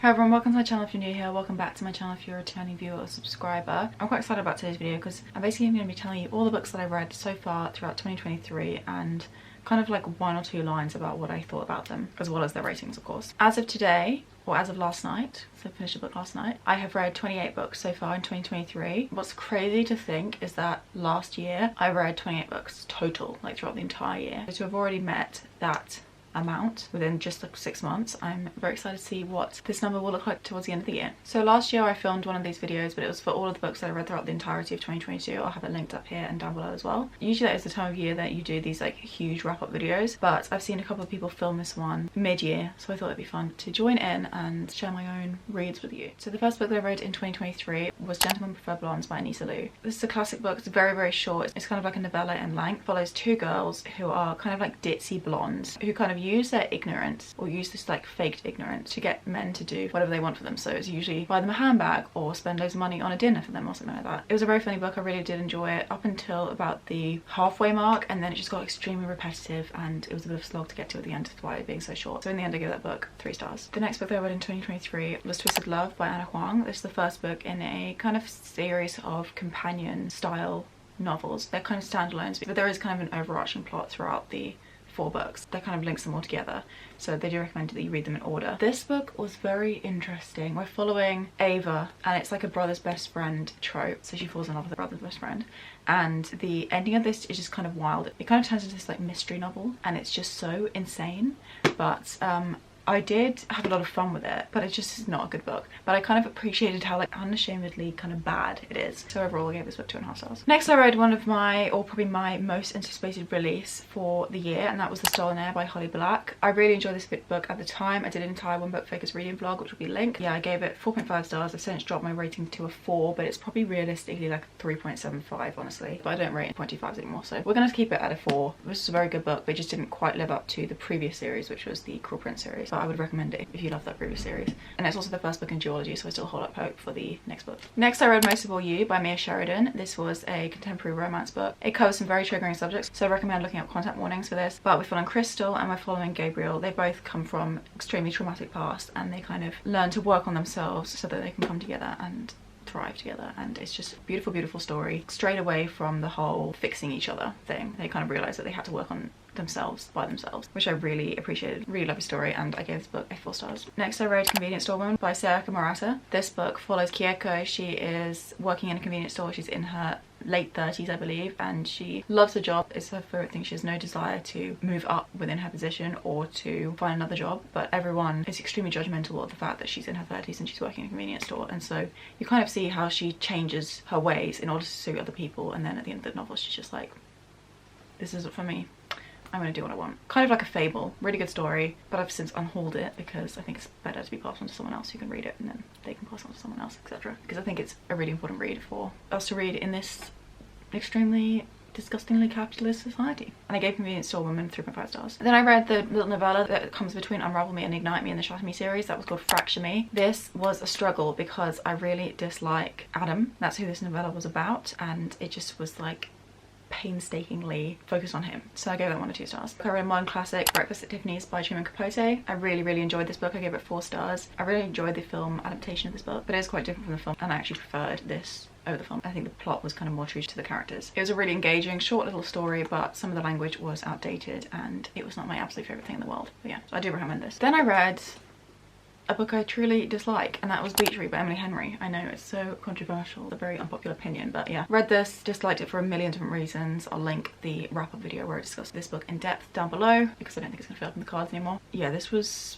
Hi everyone, welcome to my channel if you're new here, welcome back to my channel if you're a returning viewer or subscriber. I'm quite excited about today's video because I'm basically going to be telling you all the books that I've read so far throughout 2023 and kind of like one or two lines about what I thought about them, as well as their ratings of course. As of today, or as of last night, so I finished a book last night, I have read 28 books so far in 2023. What's crazy to think is that last year I read 28 books total, like throughout the entire year. So to have already met that amount within just like 6 months, I'm very excited to see what this number will look like towards the end of the year. So last year I filmed one of these videos, but it was for all of the books that I read throughout the entirety of 2022. I'll have it linked up here and down below as well. Usually that is the time of year that you do these like huge wrap-up videos, but I've seen a couple of people film this one mid-year, so I thought it'd be fun to join in and share my own reads with you. So the first book that I read in 2023 was Gentlemen Prefer Blondes by Anita. This is a classic book. It's very short. It's kind of like a novella in length. It follows two girls who are kind of like ditzy blondes who kind of use their ignorance, or use this like faked ignorance, to get men to do whatever they want for them. So it's usually buy them a handbag or spend loads of money on a dinner for them or something like that. It was a very funny book. I really did enjoy it up until about the halfway mark, and then it just got extremely repetitive and it was a bit of a slog to get to at the end, despite it being so short. So in the end I gave that book 3 stars. The next book that I read in 2023 was Twisted Love by Huang. This is the first book in a kind of series of companion style novels. They're kind of standalones, but there is kind of an overarching plot throughout the 4 books that kind of links them all together, so they do recommend that you read them in order. This book was very interesting. We're following Ava, and it's like a brother's best friend trope, so she falls in love with her brother's best friend, and the ending of this is just kind of wild. It kind of turns into this like mystery novel, and it's just so insane, but I did have a lot of fun with it, but it just is not a good book. But I kind of appreciated how like unashamedly kind of bad it is. So overall I gave this book 2.5 stars. Next I read one of my, or probably my most anticipated release for the year, and that was The Stolen Heir by Holly Black. I really enjoyed this book at the time. I did an entire One Book Focus reading vlog, which will be linked. Yeah, I gave it 4.5 stars. I've since dropped my rating to a 4, but it's probably realistically like a 3.75 honestly. But I don't rate 0.25s anymore, so we're gonna keep it at a 4. This is a very good book, but it just didn't quite live up to the previous series, which was the Cruel Prince series. But I would recommend it if you love that previous series. And it's also the first book in duology, so I still hold up hope for the next book. Next I read Most of All You by Sheridan. This was a contemporary romance book. It covers some very triggering subjects, so I recommend looking up content warnings for this. But we're following Crystal and we're following Gabriel. They both come from extremely traumatic past, and they kind of learn to work on themselves so that they can come together and thrive together. And it's just a beautiful story, straight away from the whole fixing each other thing. They kind of realized that they had to work on themselves by themselves, which I really appreciated. Really lovely story, and I gave this book a 4 stars. Next I read Convenience Store Woman by Sayaka Murata. This book follows Kyoko. She is working in a convenience store. She's in her late 30s I believe, and she loves her job. It's her favorite thing. She has no desire to move up within her position or to find another job, but everyone is extremely judgmental of the fact that she's in her 30s and she's working in a convenience store. And so you kind of see how she changes her ways in order to suit other people, and then at the end of the novel she's just like, this isn't for me, I'm gonna do what I want. Kind of like a fable. Really good story, but I've since unhauled it because I think it's better to be passed on to someone else who can read it, and then they can pass it on to someone else, etc. Because I think it's a really important read for us to read in this extremely disgustingly capitalist society. And I gave Convenience Store Woman 3.5 stars. Then I read the little novella that comes between Unravel Me and Ignite Me in the Shatter Me series. That was called Fracture Me. This was a struggle because I really dislike Adam. That's who this novella was about, and it just was like painstakingly focused on him, so I gave that 1 or 2 stars. I read modern classic Breakfast at Tiffany's by Truman Capote. I really enjoyed this book. I gave it 4 stars. I really enjoyed the film adaptation of this book, but it is quite different from the film, and I actually preferred this over the film. I think the plot was kind of more true to the characters. It was a really engaging short little story, but some of the language was outdated and it was not my absolute favorite thing in the world. But yeah, so I do recommend this. Then I read a book I truly dislike, and that was Beach Read by Emily Henry. I know it's so controversial, a very unpopular opinion, but yeah. Read this, disliked it for a million different reasons. I'll link the wrap-up video where I discuss this book in depth down below, because I don't think it's gonna fill up in the cards anymore. Yeah, this was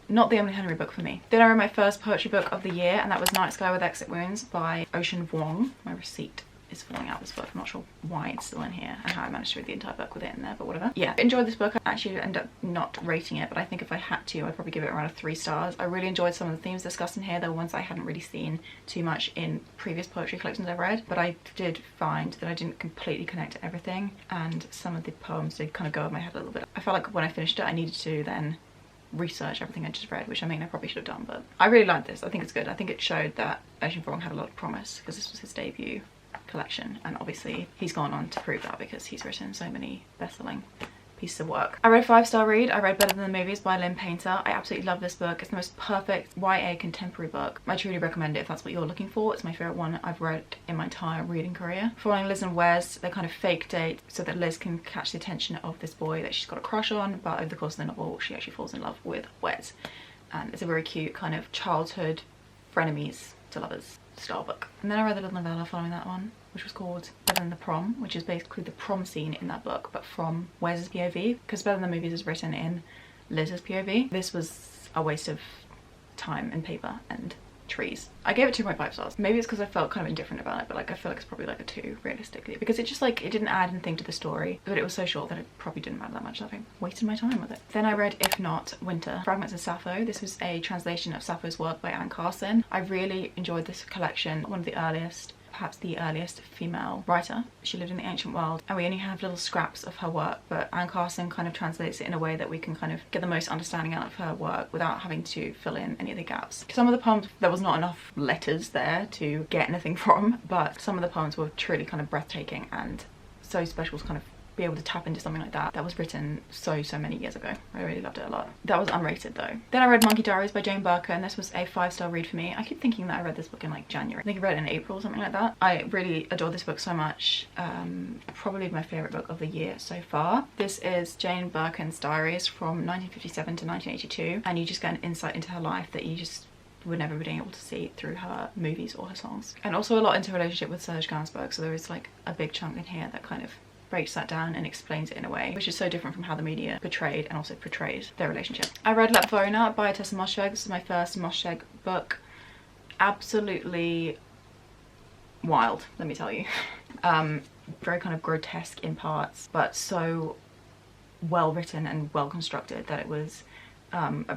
not the Emily Henry book for me. Then I read my first poetry book of the year, and that was Night Sky with Exit Wounds by Vuong. My receipt is falling out of this book. I'm not sure why it's still in here and how I managed to read the entire book with it in there, but whatever. Yeah, I enjoyed this book. I actually ended up not rating it, but I think if I had to, I'd probably give it around a 3 stars. I really enjoyed some of the themes discussed in here. There were ones I hadn't really seen too much in previous poetry collections I've read, but I did find that I didn't completely connect to everything, and some of the poems did kind of go over my head a little bit. I felt like when I finished it, I needed to then research everything I just read, which I mean I probably should have done, but I really liked this. I think it's good. I think it showed that Vuong had a lot of promise, because this was his debut collection, and obviously he's gone on to prove that because he's written so many best-selling pieces of work. I read a 5-star read. I read Better Than the Movies by Lynn. I absolutely love this book. It's the most perfect YA contemporary book. I truly recommend it if that's what you're looking for. It's my favourite one I've read in my entire reading career. Following Liz and Wes, they kind of fake date so that Liz can catch the attention of this boy that she's got a crush on, but over the course of the novel she actually falls in love with Wes. And it's a very cute kind of childhood frenemies to lovers style book. And then I read the little novella following that one, which was called Better Than the Prom, which is basically the prom scene in that book, but from Wes's POV, because Better Than the Movies is written in Liz's POV. This was a waste of time and paper and trees. I gave it 2.5 stars. Maybe it's because I felt kind of indifferent about it, but like I feel like it's probably like a 2 realistically, because it just like, it didn't add anything to the story, but it was so short that it probably didn't matter that much, so I wasted my time with it. Then I read If Not, Winter, Fragments of Sappho. This was a translation of Sappho's work by Carson. I really enjoyed this collection. One of the earliest, perhaps the earliest female writer. She lived in the ancient world and we only have little scraps of her work, but Carson kind of translates it in a way that we can kind of get the most understanding out of her work without having to fill in any of the gaps. Some of the poems, there was not enough letters there to get anything from, but some of the poems were truly kind of breathtaking and so special to kind of be able to tap into something like that. That was written so many years ago. I really loved it a lot. That was unrated though. Then I read Monkey Diaries by Jane Birkin, and this was a 5-star read for me. I keep thinking that I read this book in like January. I think I read it in April or something like that. I really adore this book so much. Probably my favourite book of the year so far. This is Jane Birkin's diaries from 1957 to 1982, and you just get an insight into her life that you just would never be able to see through her movies or her songs. And also a lot into her relationship with Serge Gainsbourg, so there is like a big chunk in here that kind of breaks that down and explains it in a way which is so different from how the media portrayed and also portrays their relationship. I read Lapvona by Ottessa moshfegh. This is my first moshfegh book. Absolutely wild, let me tell you. Very kind of grotesque in parts, but so well written and well constructed that it was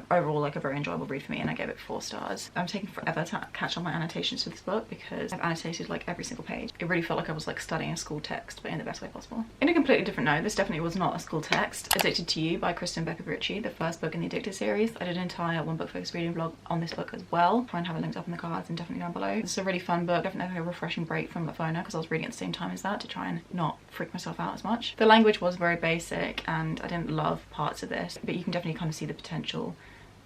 overall like a very enjoyable read for me, and I gave it 4 stars. I'm taking forever to catch on my annotations for this book because I've annotated like every single page. It really felt like I was like studying a school text, but in the best way possible. In a completely different note, this definitely was not a school text. Addicted to You by Krista and Becca Ritchie, the first book in the Addicted series. I did an entire one book focus reading vlog on this book as well. Try and have it linked up in the cards and definitely down below. This is a really fun book, definitely a refreshing break from lapvona because I was reading at the same time as that to try and not freak myself out as much. The language was very basic and I didn't love parts of this, but you can definitely kind of see the potential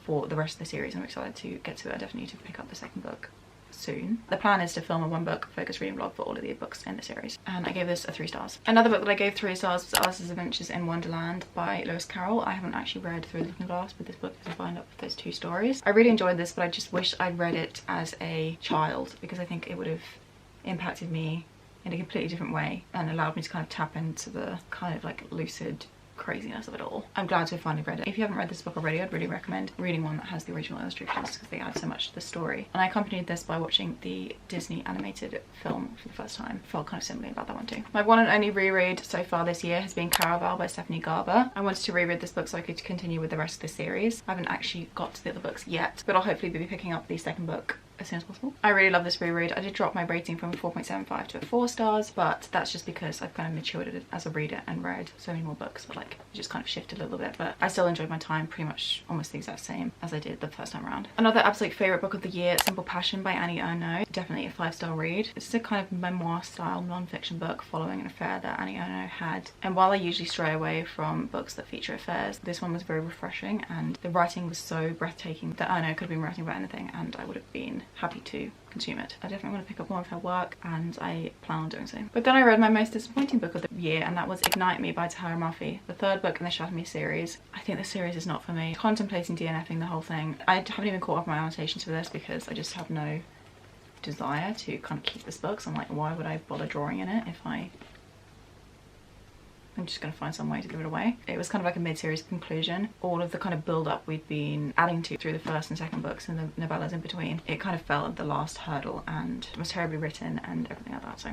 for the rest of the series. I'm excited to get to it. I definitely need to pick up the second book soon. The plan is to film a 1 book focus reading vlog for all of the books in the series, and I gave this a 3 stars. Another book that I gave 3 stars was Alice's Adventures in Wonderland by Carrol. I haven't actually read Through the Looking Glass, but this book is a bind up of those 2 stories. I really enjoyed this, but I just wish I'd read it as a child because I think it would have impacted me in a completely different way and allowed me to kind of tap into the kind of like lucid craziness of it all. I'm glad to have finally read it. If you haven't read this book already, I'd really recommend reading one that has the original illustrations because they add so much to the story. And I accompanied this by watching the Disney animated film for the first time. Felt kind of similarly about that one too. My one and only reread so far this year has been Caraval by Stephanie Garber. I wanted to reread this book so I could continue with the rest of the series. I haven't actually got to the other books yet, but I'll hopefully be picking up the second book as soon as possible. I really love this reread. I did drop my rating from a 4.75 to a 4 stars, but that's just because I've kind of matured as a reader and read so many more books, but like it just kind of shifted a little bit, but I still enjoyed my time pretty much almost the exact same as I did the first time around. Another absolute favourite book of the year, Simple Passion by Ernaux. Definitely a 5-star read. It's a kind of memoir style non-fiction book following an affair that Ernaux had, and while I usually stray away from books that feature affairs, this one was very refreshing and the writing was so breathtaking that Ernaux could have been writing about anything and I would have been happy to consume it. I definitely want to pick up more of her work and I plan on doing so. But then I read my most disappointing book of the year, and that was Ignite Me by Tahereh, the 3rd book in the Shatter Me series. I think this series is not for me. Contemplating DNFing the whole thing. I haven't even caught up my annotations for this because I just have no desire to kind of keep this book, so I'm like, why would I bother drawing in it if I'm just going to find some way to give it away. It was kind of like a mid-series conclusion. All of the kind of build-up we'd been adding to through the first and second books and the novellas in between, it kind of fell at the last hurdle and was terribly written and everything like that, so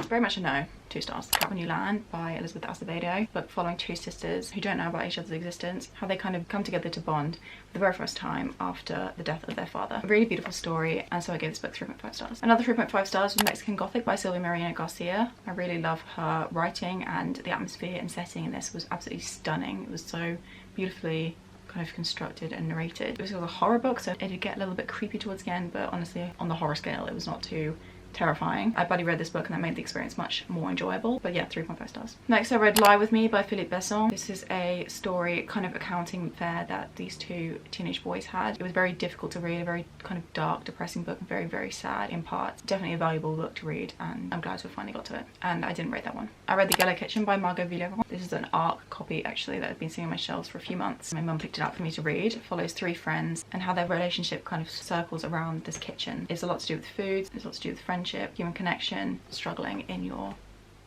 very much a no. 2 stars. Cat When You Land by Elizabeth Acevedo, book following 2 sisters who don't know about each other's existence, how they kind of come together to bond for the very first time after the death of their father. A really beautiful story, and so I gave this book 3.5 stars. Another 3.5 stars was Mexican Gothic by Silvia Marina Garcia. I really love her writing, and the atmosphere and setting in this was absolutely stunning. It was so beautifully kind of constructed and narrated. It was a horror book, so it did get a little bit creepy towards the end, but honestly on the horror scale it was not too terrifying. I bloody read this book and that made the experience much more enjoyable. But yeah, 3.5 stars. Next I read Lie With Me by Philippe Besson. This is a story kind of accounting affair that these two teenage boys had. It was very difficult to read, a very kind of dark, depressing book, very, very sad in parts. Definitely a valuable book to read, and I'm glad to have finally got to it. And I didn't read that one. I read The Yellow Kitchen by Margot Villevran. This is an ARC copy actually that had been sitting on my shelves for a few months. My mum picked it up for me to read. It follows 3 friends and how their relationship kind of circles around this kitchen. It's a lot to do with food, it's a lot to do with friendship, human connection, struggling in your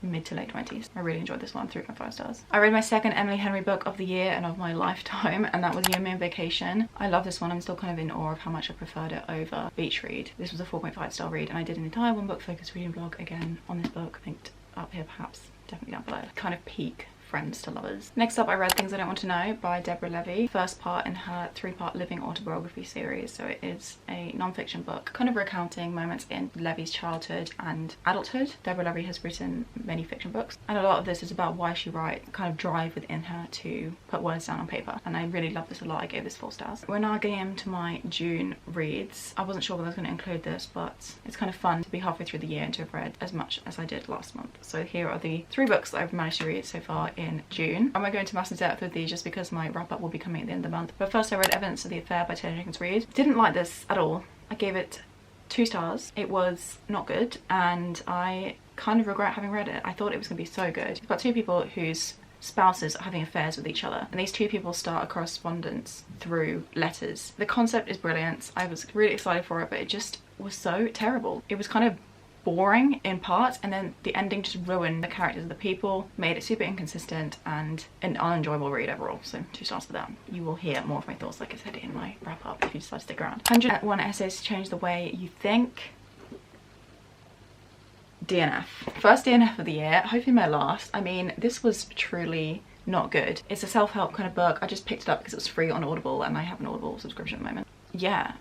mid to late 20s. I really enjoyed this one, 3.5 stars. I read my second Emily Henry book of the year and of my lifetime, and that was Year Man Vacation. I love this one. I'm still kind of in awe of how much I preferred it over Beach Read. This was a 4.5 star read, and I did an entire one book focused reading blog again on this book, linked up here perhaps, definitely down below. Kind of peak friends to lovers. Next up I read Things I Don't Want to Know by Deborah Levy, first part in her 3-part living autobiography series. So it is a non-fiction book kind of recounting moments in Levy's childhood and adulthood. Deborah Levy has written many fiction books, and a lot of this is about why she writes, kind of drive within her to put words down on paper, and I really love this a lot. I gave this 4 stars. We're now getting into my June reads. I wasn't sure whether I was going to include this, but it's kind of fun to be halfway through the year and to have read as much as I did last month. So here are the 3 books that I've managed to read so far in June. I won't go into massive depth with these just because my wrap up will be coming at the end of the month. But first I read Evidence of the Affair by Taylor Jenkins Reid. Didn't like this at all. I gave it 2 stars. It was not good and I kind of regret having read it. I thought it was going to be so good. You've got 2 people whose spouses are having affairs with each other, and these 2 people start a correspondence through letters. The concept is brilliant. I was really excited for it, but it just was so terrible. It was kind of boring in parts, and then the ending just ruined the characters of the people, made it super inconsistent and an unenjoyable read overall. So 2 stars for that. You will hear more of my thoughts, like I said, in my wrap up if you decide to stick around. 101 Essays to Change the Way You Think. DNF. First DNF of the year, hopefully my last. I mean, this was truly not good. It's a self-help kind of book. I just picked it up because it was free on Audible and I have an Audible subscription at the moment. Yeah.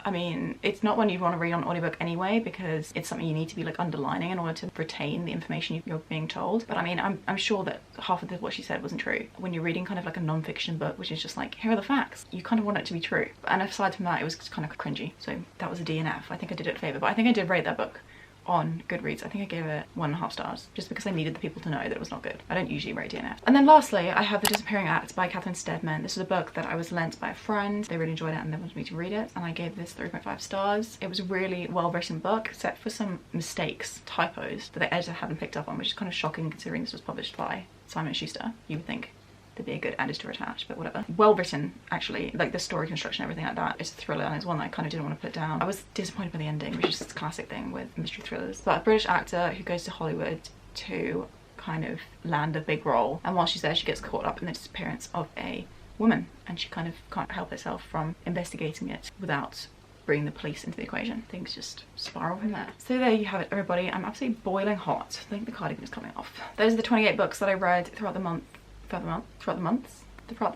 I mean, it's not one you'd want to read on audiobook anyway, because it's something you need to be like underlining in order to retain the information you're being told. But I mean, I'm sure that half of what she said wasn't true. When you're reading kind of like a non-fiction book, which is just like, here are the facts, you kind of want it to be true. And aside from that, it was kind of cringy. So that was a DNF. I think I did it a favour, but I think I did rate that book on Goodreads. I think I gave it 1.5 stars just because I needed the people to know that it was not good. I don't usually rate DNF. And then lastly, I have The Disappearing Act by Catherine Steadman. This is a book that I was lent by a friend. They really enjoyed it and they wanted me to read it, and I gave this 3.5 stars. It was a really well written book, except for some mistakes, typos that the editor hadn't picked up on, which is kind of shocking considering this was published by Simon & Schuster. You would think there'd be a good editor attached, but whatever. Well written, actually, like the story construction, everything like that. It's a thriller and it's one that I kind of didn't want to put down. I was disappointed by the ending, which is this classic thing with mystery thrillers. But a British actor who goes to Hollywood to kind of land a big role, and while she's there she gets caught up in the disappearance of a woman, and she kind of can't help herself from investigating it without bringing the police into the equation. Things just spiral from there. So there you have it, everybody. I'm absolutely boiling hot. I think the cardigan is coming off. Those are the 28 books that I read throughout the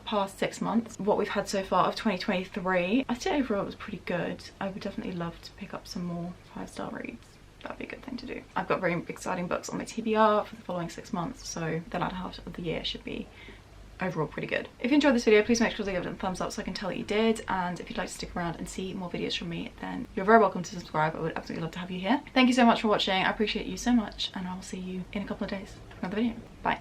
past 6 months. What we've had so far of 2023. I'd say overall it was pretty good. I would definitely love to pick up some more 5-star reads. That'd be a good thing to do. I've got very exciting books on my TBR for the following 6 months, so the latter half of the year should be overall pretty good. If you enjoyed this video, please make sure to give it a thumbs up so I can tell that you did, and if you'd like to stick around and see more videos from me, then you're very welcome to subscribe. I would absolutely love to have you here. Thank you so much for watching. I appreciate you so much, and I will see you in a couple of days for another video. Bye.